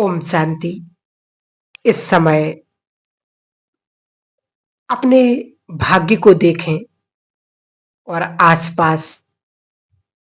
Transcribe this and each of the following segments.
ओम शांति। इस समय अपने भाग्य को देखें और आसपास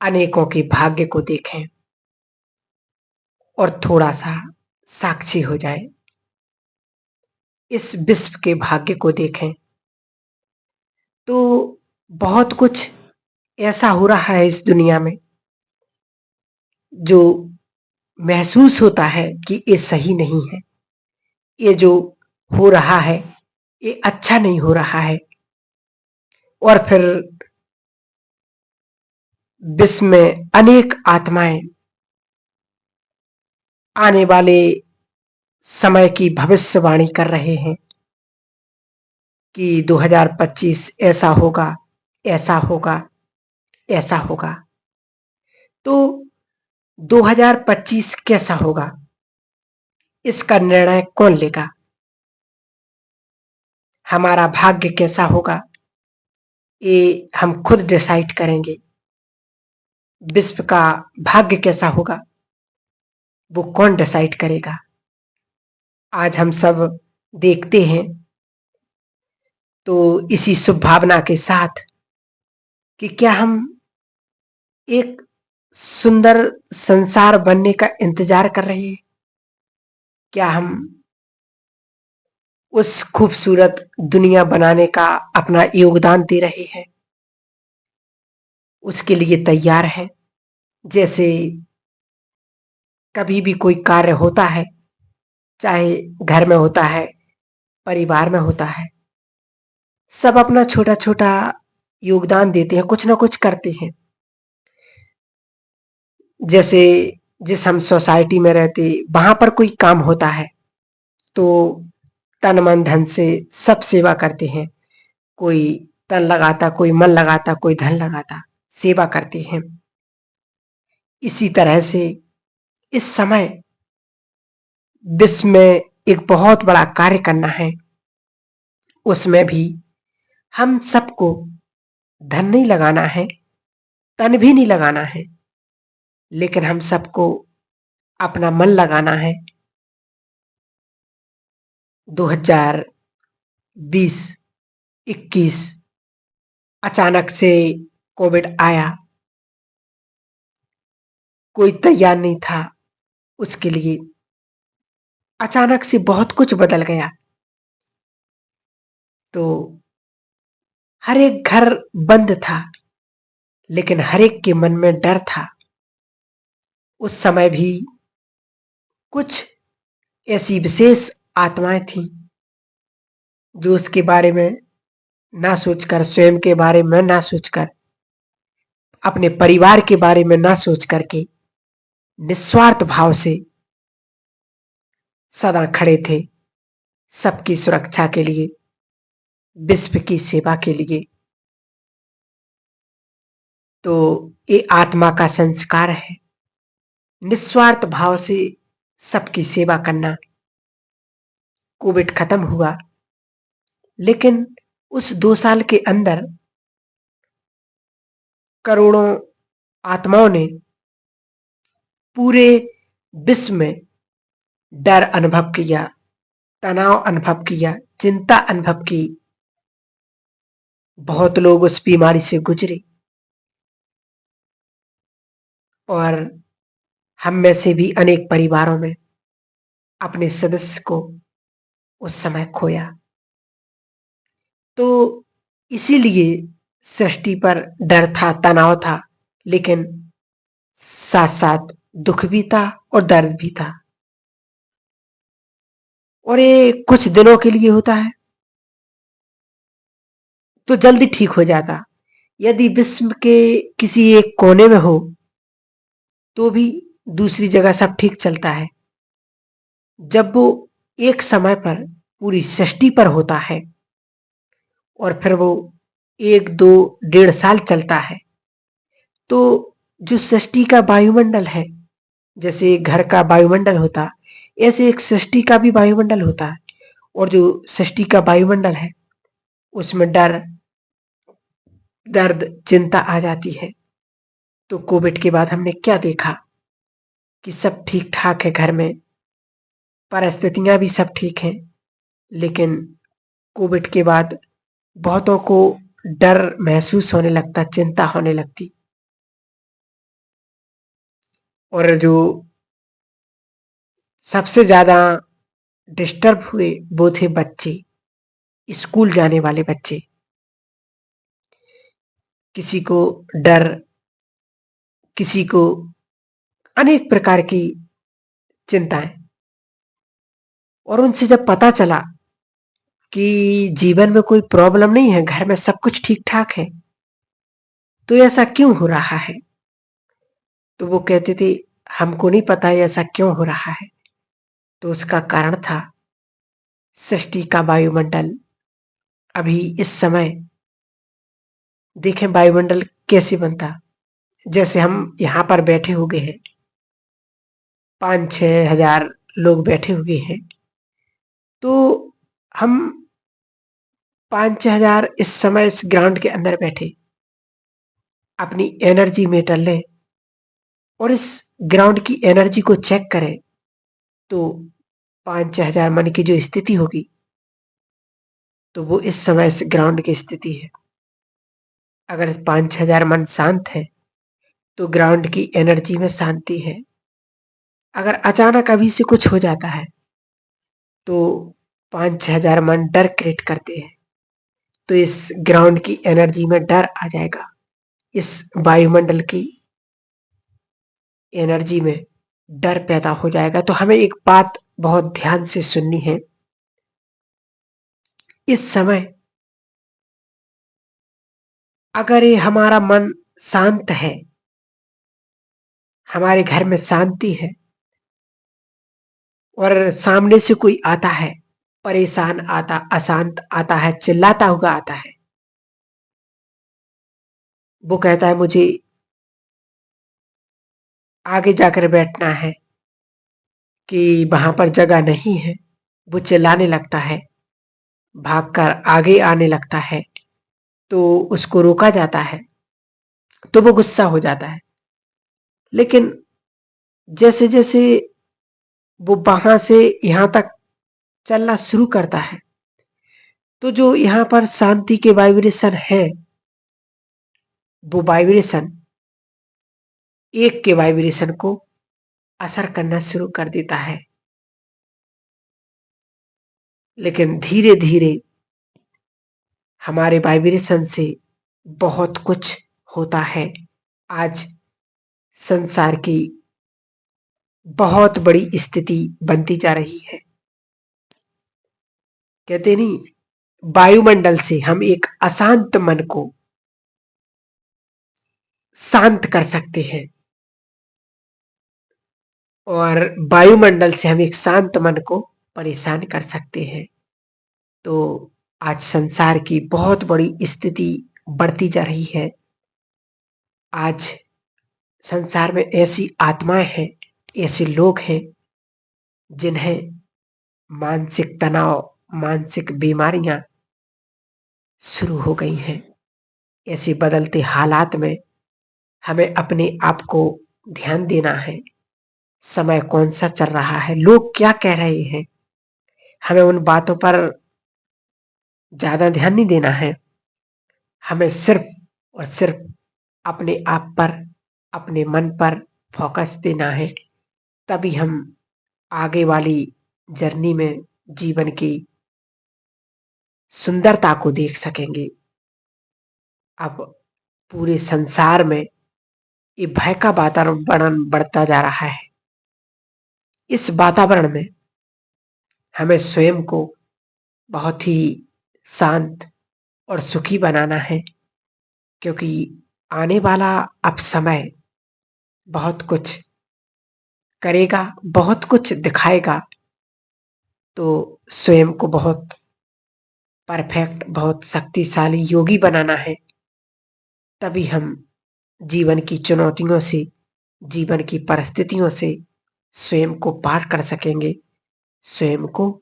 अनेकों के भाग्य को देखें और थोड़ा सा साक्षी हो जाए। इस विश्व के भाग्य को देखें तो बहुत कुछ ऐसा हो रहा है इस दुनिया में जो महसूस होता है कि ये सही नहीं है। ये जो हो रहा है ये अच्छा नहीं हो रहा है। और फिर विश्व में अनेक आत्माएं आने वाले समय की भविष्यवाणी कर रहे हैं कि 2025 ऐसा होगा, ऐसा होगा, ऐसा होगा। तो 2025 कैसा होगा इसका निर्णय कौन लेगा? हमारा भाग्य कैसा होगा ये हम खुद डिसाइड करेंगे। विश्व का भाग्य कैसा होगा वो कौन डिसाइड करेगा? आज हम सब देखते हैं तो इसी शुभ भावना के साथ कि क्या हम एक सुंदर संसार बनने का इंतजार कर रहे हैं? क्या हम उस खूबसूरत दुनिया बनाने का अपना योगदान दे रहे हैं? उसके लिए तैयार हैं? जैसे कभी भी कोई कार्य होता है, चाहे घर में होता है, परिवार में होता है, सब अपना छोटा छोटा योगदान देते हैं, कुछ ना कुछ करते हैं। जैसे जिस हम सोसाइटी में रहते वहां पर कोई काम होता है तो तन मन धन से सब सेवा करते हैं। कोई तन लगाता, कोई मन लगाता, कोई धन लगाता, सेवा करते हैं। इसी तरह से इस समय विश्व में एक बहुत बड़ा कार्य करना है। उसमें भी हम सबको धन नहीं लगाना है, तन भी नहीं लगाना है, लेकिन हम सबको अपना मन लगाना है। 2020, 21 अचानक से कोविड आया। कोई तैयार नहीं था उसके लिए। अचानक से बहुत कुछ बदल गया। तो हर एक घर बंद था, लेकिन हर एक के मन में डर था। उस समय भी कुछ ऐसी विशेष आत्माएं थीं जो उसके बारे में ना सोचकर, स्वयं के बारे में ना सोचकर, अपने परिवार के बारे में ना सोच करके निस्वार्थ भाव से सदा खड़े थे सबकी सुरक्षा के लिए, विश्व की सेवा के लिए। तो ये आत्मा का संस्कार है, निस्वार्थ भाव से सबकी सेवा करना। कोविड खत्म हुआ, लेकिन उस 2 साल के अंदर करोड़ों आत्माओं ने पूरे विश्व में डर अनुभव किया, तनाव अनुभव किया, चिंता अनुभव की। बहुत लोग उस बीमारी से गुजरे और हम में से भी अनेक परिवारों में अपने सदस्य को उस समय खोया। तो इसीलिए सृष्टि पर डर था, तनाव था, लेकिन साथ साथ दुख भी था और दर्द भी था। और ये कुछ दिनों के लिए होता है तो जल्दी ठीक हो जाता। यदि विश्व के किसी एक कोने में हो तो भी दूसरी जगह सब ठीक चलता है। जब वो एक समय पर पूरी सृष्टि पर होता है और फिर वो 1, 2, 1.5 साल चलता है, तो जो सृष्टि का वायुमंडल है, जैसे घर का वायुमंडल होता, ऐसे एक सृष्टि का भी वायुमंडल होता है। और जो सृष्टि का वायुमंडल है उसमें डर, दर्द, चिंता आ जाती है। तो कोविड के बाद हमने क्या देखा कि सब ठीक ठाक है घर में, परिस्थितियां भी सब ठीक हैं, लेकिन कोविड के बाद बहुतों को डर महसूस होने लगता, चिंता होने लगती। और जो सबसे ज्यादा डिस्टर्ब हुए वो थे बच्चे, स्कूल जाने वाले बच्चे। किसी को डर, किसी को अनेक प्रकार की चिंताएं। और उनसे जब पता चला कि जीवन में कोई प्रॉब्लम नहीं है, घर में सब कुछ ठीक ठाक है, तो ऐसा क्यों हो रहा है? तो वो कहते थे हमको नहीं पता है ऐसा क्यों हो रहा है। तो उसका कारण था सृष्टि का वायुमंडल। अभी इस समय देखें वायुमंडल कैसे बनता। जैसे हम यहाँ पर बैठे हुए हैं, 5-6 हजार लोग बैठे हुए हैं, तो हम 5-6 हजार इस समय इस ग्राउंड के अंदर बैठे अपनी एनर्जी मीटर लें और इस ग्राउंड की एनर्जी को चेक करें, तो 5-6 हजार मन की जो स्थिति होगी, तो वो इस समय इस ग्राउंड की स्थिति है। अगर 5-6 हजार मन शांत है तो ग्राउंड की एनर्जी में शांति है। अगर अचानक अभी से कुछ हो जाता है तो 5-6 हजार मन डर क्रिएट करते हैं, तो इस ग्राउंड की एनर्जी में डर आ जाएगा, इस वायुमंडल की एनर्जी में डर पैदा हो जाएगा। तो हमें एक बात बहुत ध्यान से सुननी है। इस समय अगर ये हमारा मन शांत है, हमारे घर में शांति है, और सामने से कोई आता है, परेशान आता, अशांत आता है, चिल्लाता हुआ आता है, वो कहता है मुझे आगे जाकर बैठना है कि वहां पर जगह नहीं है, वो चिल्लाने लगता है, भागकर आगे आने लगता है, तो उसको रोका जाता है, तो वो गुस्सा हो जाता है। लेकिन जैसे जैसे वो वहां से यहां तक चलना शुरू करता है, तो जो यहाँ पर शांति के वाइब्रेशन है, वो वाइब्रेशन एक के वाइब्रेशन को असर करना शुरू कर देता है। लेकिन धीरे धीरे हमारे वाइब्रेशन से बहुत कुछ होता है। आज संसार की बहुत बड़ी स्थिति बनती जा रही है। कहते नहीं, वायुमंडल से हम एक अशांत मन को शांत कर सकते हैं, और वायुमंडल से हम एक शांत मन को परेशान कर सकते हैं। तो आज संसार की बहुत बड़ी स्थिति बढ़ती जा रही है। आज संसार में ऐसी आत्माएं हैं, ऐसे लोग हैं जिन्हें मानसिक तनाव, मानसिक बीमारियां शुरू हो गई हैं। ऐसे बदलते हालात में हमें अपने आप को ध्यान देना है। समय कौन सा चल रहा है, लोग क्या कह रहे हैं, हमें उन बातों पर ज्यादा ध्यान नहीं देना है। हमें सिर्फ और सिर्फ अपने आप पर, अपने मन पर फोकस देना है। तभी हम आगे वाली जर्नी में जीवन की सुंदरता को देख सकेंगे। अब पूरे संसार में ये भय का वातावरण बढ़ता जा रहा है। इस वातावरण में हमें स्वयं को बहुत ही शांत और सुखी बनाना है, क्योंकि आने वाला अब समय बहुत कुछ करेगा, बहुत कुछ दिखाएगा। तो स्वयं को बहुत परफेक्ट, बहुत शक्तिशाली योगी बनाना है। तभी हम जीवन की चुनौतियों से, जीवन की परिस्थितियों से स्वयं को पार कर सकेंगे, स्वयं को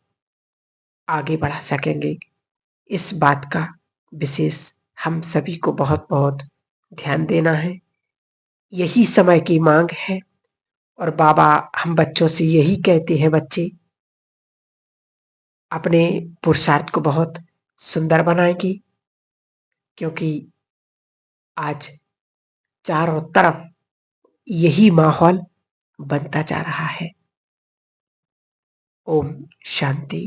आगे बढ़ा सकेंगे। इस बात का विशेष हम सभी को बहुत बहुत ध्यान देना है। यही समय की मांग है। और बाबा हम बच्चों से यही कहते हैं, बच्चे अपने पुरुषार्थ को बहुत सुंदर बनाएँगी, क्योंकि आज चारों तरफ यही माहौल बनता जा रहा है। ओम शांति।